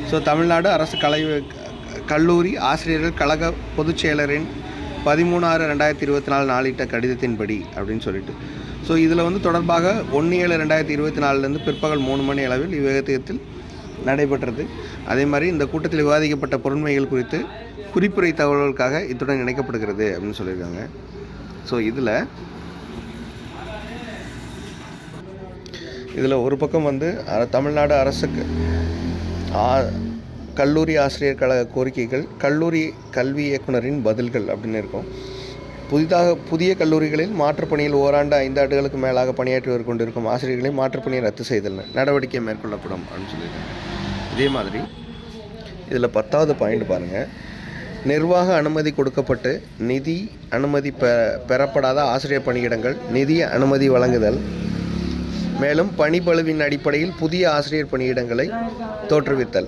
So Tamil Nadu அரசு கல்லூரி ஆசிரியர்கள் கழக பொதுச் செயலரின் 13/6/2024 நாளிட்ட கடிதத்தின்படி அப்படின்னு சொல்லிட்டு. ஸோ இதில் வந்து தொடர்பாக 1/7/2024 பிற்பகல் 3 மணி அளவில் இவ்விதத்தில் நடைபெற்றது. அதே மாதிரி இந்த கூட்டத்தில் விவாதிக்கப்பட்ட பொருண்மைகள் குறித்து குறிப்புரை தகவல்களுக்காக இத்துடன் இணைக்கப்படுகிறது அப்படின்னு சொல்லியிருக்காங்க. ஸோ இதில் ஒரு பக்கம் வந்து தமிழ்நாடு அரசு கல்லூரி ஆசிரியர் கழக கோரிக்கைகள், கல்லூரி கல்வி இயக்குனரின் பதில்கள் அப்படின்னு இருக்கும். புதிய கல்லூரிகளில் மாற்றுப்பணியில் ஓராண்டு 5 ஆண்டுகளுக்கு மேலாக பணியாற்றி கொண்டிருக்கும் ஆசிரியர்களை மாற்றுப்பணியை ரத்து செய்தல் நடவடிக்கை மேற்கொள்ளப்படும் அப்படின்னு சொல்லியிருக்காங்க. இதே மாதிரி இதில் 10வது பாயிண்ட் பாருங்கள். நிர்வாக அனுமதி கொடுக்கப்பட்டு நிதி அனுமதி பெறப்படாத ஆசிரியர் பணியிடங்கள் நிதி அனுமதி வழங்குதல். மேலும் பணிப்பளுவின் அடிப்படையில் புதிய ஆசிரியர் பணியிடங்களை தோற்றுவித்தல்.